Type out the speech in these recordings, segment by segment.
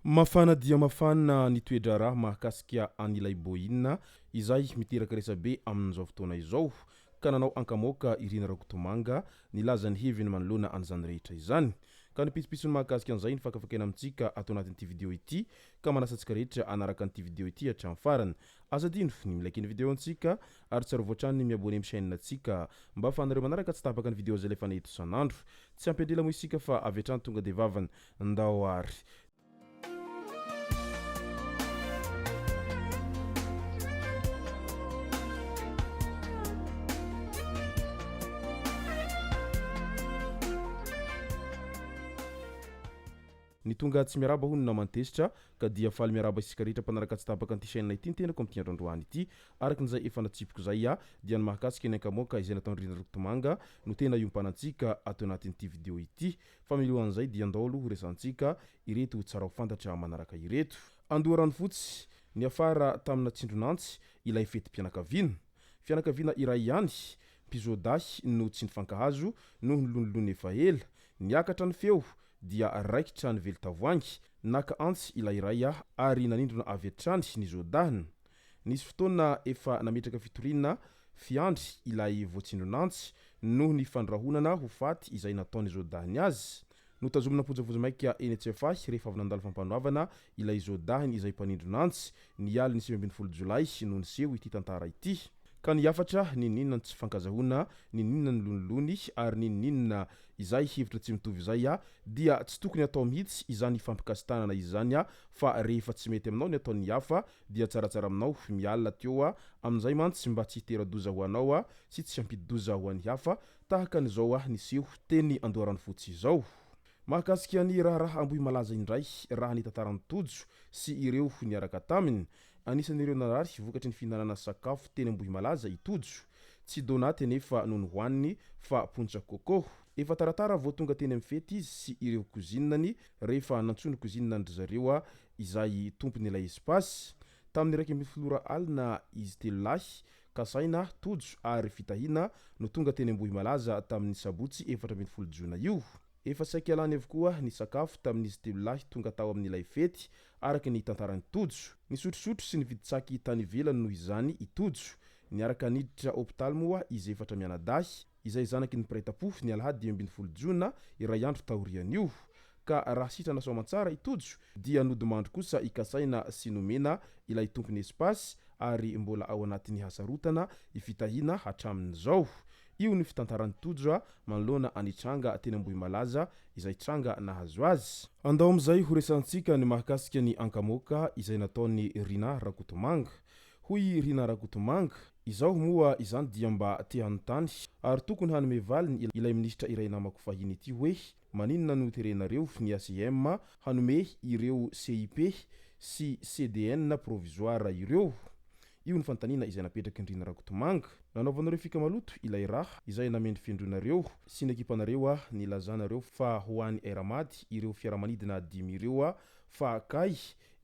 Mafana dia mafana ny toedra raha mahakasika an'ilay boina izay miteraka resabe amin'izao fotoana izao ka nanao ankamoaka Irina Rakotomanga nilaza ny heviny manoloana an'izany rehetra izany ka nipitsipitsony mahakasika an'izay ny fakafakaina amintsika ato anatin'ity video ity ka manasa antsika rehetra anaraka an'ity video ity hatramin'ny farany azadino ny milaiky ny video antsika ary tsara voatrany miabone amin'ny chaîne antsika mba ahafahanareo manaraka tsy tapaka ny video zay lefa neto isan'andro tsy ampidrela mo isika fa avy hatrany tonga de vavany ndao ary ny tonga tsy miaraba hono namantesitra ka dia faly miaraba isika rehetra mpanaraka tsy tapaka an'ity chaîne ity tenako amin'ity androandroany ity araka n'izay efa natsipiko zay dia ny mahakasika ny ankamoaka izay nataony Irina Rakotomanga no tena iompanantsika ato anatin'ity video ity fa milohan'izay dia ndaolo ho resantsika ireto tsara ho fantatra manaraka ireto andoharany fotsy ny afara tamina tsindronantsy ilay fetim-pianakaviana fianakaviana iray ihany mpizodahy no tsy nifankahazo noho ny lonilony efa ela niakatra ny feo dia raikitra ny velotavoangy naka antsy ilay iray ary nanindrona avy hatrany ny zodahiny nisy fotoana efa nametraka fitoriana fiandry ilay voatsindronantsy noho ny fandrahonana ho faty izay nataony zodahiny azy notazomina mponjavozo maika eny Antsefahy rehefa avy nandalo fampanoavana ilay zodahiny izay mpanindronantsy nialy ny 25 Jolay noho niseho ity tantara ity ka niafatra nininona tsy fankazahona nininona ny lonilony ary nininona izay hevitra tsy mitovy izay dia tsy tokony atao mihitsy izany fampikasitanana izany fa rehefa tsy mety aminao ny atao ny hafa dia tsaratsara aminao miala teo amin'izay mantsy mba tsy hitera-doza ho anao sy tsy hampidi-doza ho an'ny hafa tahaka an'izao niseho teny andoharany fotsy izao mahakasika ny raharaha ambohy malaza indray raha ny tantarany tojo sy ireo niaraka taminy anisan'ireo narary vokatry ny fihinanana sakafo teny ambohy malaza itojo tsy donaty nefa noho ny hoaniny fa pontra kôkô efa taratara vao tonga teny amin'ny fety izy sy ireo kozinany rehefa nantsony kozinana ndry zareo izay tompony ilay espasy tamin'ny 1 alina izy telo lahy kasaina tojo ary fitahina no tonga teny ambohy malaza tamin'ny sabotsy 14 Jona io efa saika alany avokoa ny sakafo tamin'izy telo lahy tonga tao amin'ilay fety araka ny tantarany tojo ny sotrosotro sy ny viditsaky tany ivelany noho izany itojo niaraka niditra hôpitaly moa izy efatra mianadahy izay zanaky ny mpiray-tapo ny alahady 12 Jona iray andro taorian'io ka raha sitrana soamantsara itojo dia nodimandro kosa ikasaina sy nomena ilay tompony espasy ary mbola ao anatin'ny hasarotana ifitahina hatramin'izao io ny fitantarany tojo manoloana anitranga teny ambohy malaza izay tranga nahazo azy andao am'izay ho resantsika ny mahakasika ny ankamoaka izay nataony Irina Rakotomanga hoy Irina Rakotomanga izao moa izany dia mba te-hanontany ary tokony hanome valiny ilay minisitra iray namako fahiny ity hoe maninona no terenareo ny ACM hanome ireo CIP sy CDN provisoire ireo io ny fantaniana izay napetraky Irina Rakotomanga nanaovanareo fika maloto ilay raha izay namendry fiandronareo sy ny ekipanareo nilazanareo fa hoany Eramady ireo fiaramanidina 10 ireo fa kay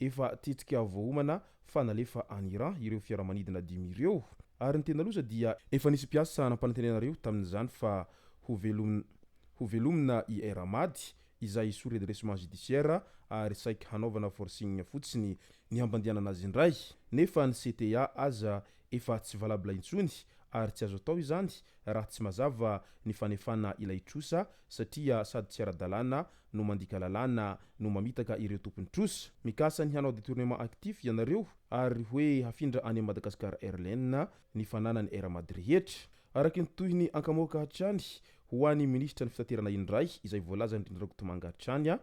efa tetika voaomana fa nalefa any Iran ireo fiaramanidina 10 ireo ary ny tena loza dia efa nisy piasa nampanantenenareo tamin'izany fa ho velomina i Eramady izay sous redressement judiciaire ary saika hanaovana forcing fotsiny ny hambandianana azy indray nefa ny CTA aza efa tsy valabla intsony ary tsy azo atao izany raha tsy mazava ny fanefana ilay trosa satria sady tsy ara-dalàna no mandika lalàna no mamitaka ireo tompony trosa mikasa ny hanao détournement actif ianareo ary hoe hafindra any Madagasikara Airlines ny fananany Eramady rehetra araky ny tohiny ankamoaka hatrany ho an'ny ministra ny fitaterana indray izay voalaza ny Irina Rakotomanga hatrany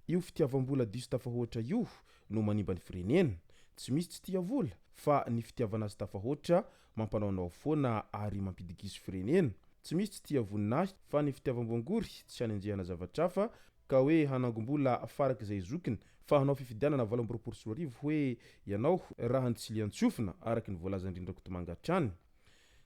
io fitiavam-bola diso tafahoatra io no manimba ny firenena tsy misy tsy tia vola fa ny fitiavana azy tafahoatra mampanaonao foana ary mampidikiso firenena tsy misy tsy tia voninahy fa ny fitiavam-boangory tsy hanenjehana zavatrafa ka hoe hanangom-bola farak' izay zokiny fa hanao fifidianana 24% hoe ianao raha ny tsy lian-tsofina araky ny voalaza ny Irina Rakotomanga hatrany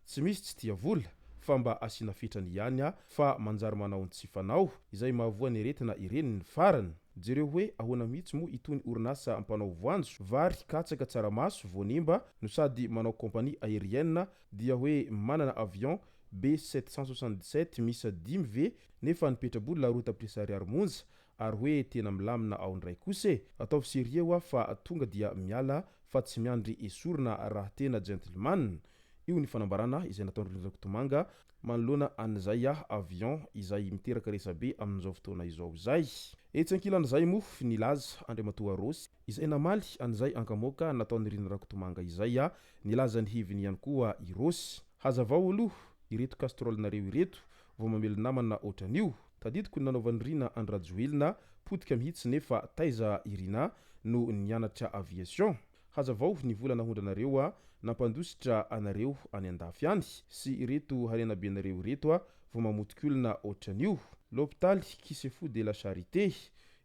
tsy misy tsy tia vola fa mba asina fetrany ihany fa manjary manao ny tsy fanao izay mahavoa ny aretina ireny ny farany jereo hoe ahoana mihitsy moa itony orinasa ampanao voanjo vary katsaka tsaramaso voanimba no sady manao kompagnie aérienne dia hoe manana avion B777 misa 10V nefa nipetrabola rota Presariary Monja ary hoe tena milamina ao ndray kosa ataovy serie fa tonga dia miala fa tsy miandry esorina raha tena gentleman. Io ny fanambarana izay nataon'ny Rakotomanga manoloana an'izay avion izay miteraka resabe amin'izao fotoana izao zay. Etsy ankilan'izay moa nilaza Andriamatoa Rosy izay namaly an'izay ankamoaka nataon'ny Rakotomanga izay nilaza ny heviny ihany koa i Rosy. Hazavao aloha ireto kastrôlinareo ireto vao mamelo namana ohatran'io. Tadidiko ny nanaovan'ny Rina Andrajoelina potika mihitsy nefa taiza Irina no nianatra aviation. Hazavao ny vola nahondranareo nampandositra anareo any andafy any sy ireto harenabe nareo ireto vao mamotikolona ohatran'io. L'hôpital Kisefou de la Charité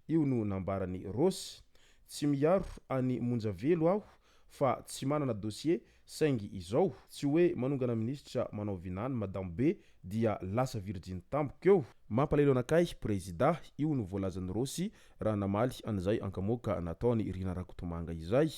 io no nambarany Rosy. Tsy miaro any Monjavelo aho fa tsy manana dossier saingy izao tsy hoe manongana ministra manao vinany madame B dia lasa Virgin tamboko eo. Mampalahelo anakay président io no voalazan'ny Rosy raha namaly an'izay ankamoaka nataony Rina Rakotomanga izay.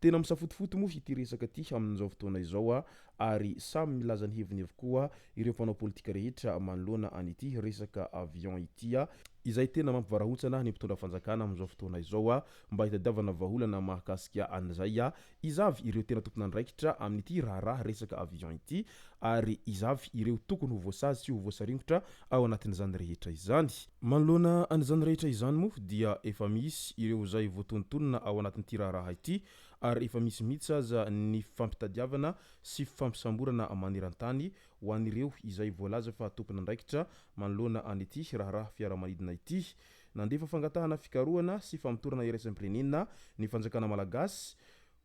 Tena misafotofoto moa ity resaka ty amin'izao fotoana izao ary samy milaza ny heviny avokoa ireo mpanao politika rehetra manoloana an'ity resaka avion ity izay tena mampivarahontsana ny mpitondra fanjakana amin'izao fotoana izao mba hitadiavana vaholana mahakasika an'izay izavy ireo tena tompon'andraikitra amin'ity raharaha resaka avion ity ary izavy ireo tokony ho voasazy sy ho voasaringotra ao anatin'izany rehetra izany. Manoloana an'izany rehetra izany moa dia efa misy ireo zay voatontonona ao anatin'ity raharaha ity ary efa misy mihitsy aza ny fampitadiavana sy fampisamborana maneran-tany ho an'ireo izay voalaza fa tompon'andraikitra manoloana an'ity raharaha fiaramanidina ity. Nandefa fangatahana fikarohana sy famtorana iraisam-pirenena ny fanjakana malagasy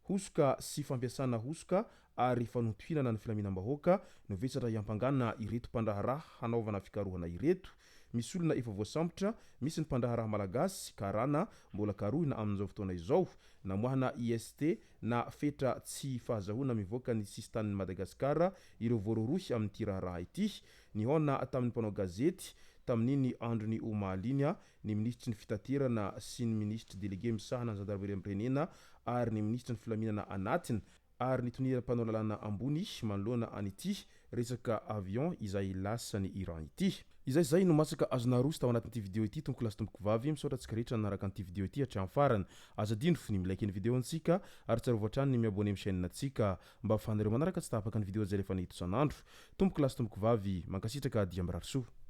hosoka sy fampiasana hosoka ary fanotohinana ny filaminam-bahoaka no vesatra iampangana ireto mpandraharaha hanaovana fikarohana ireto. Misy olona efa voasambotra, misy ny mpandraharaha malagasy karana mbola karohina amin'izao fotoana izao namoahana IST na fetra tsy fahazahona mivoaka ny sistan'ny Madagasikara ireo voarorohy amin'ity raharaha ity. Nihona tamin'ny mpanao gazety tamin'iny androny Omaliny ny ministry ny fitaterana sy ny ministry délégué misahana ny gendarmerie am-pirenena ary ny ministry ny filaminana anatiny ary ny tonira mpanao lalàna ambony manoloana an'ity resaka avion izay lasany Iran ity. Izay no masaka azona roso tao anatin'ity vidéo ity tompoko lasy tompoko vavy misaotra antsika rehetra nanaraka an'ity vidéo ity hatramin'ny farany. Azadino ny milaiky ny vidéo antsika ary tsara voatrany ny miabone amin'ny chaîne antsika mba ahafahanareo manaraka tsy tapaka ny vidéo zay rehefa nahito isan'andro. Tompoko lasy tompoko vavy mankasitraka dia mirary soa.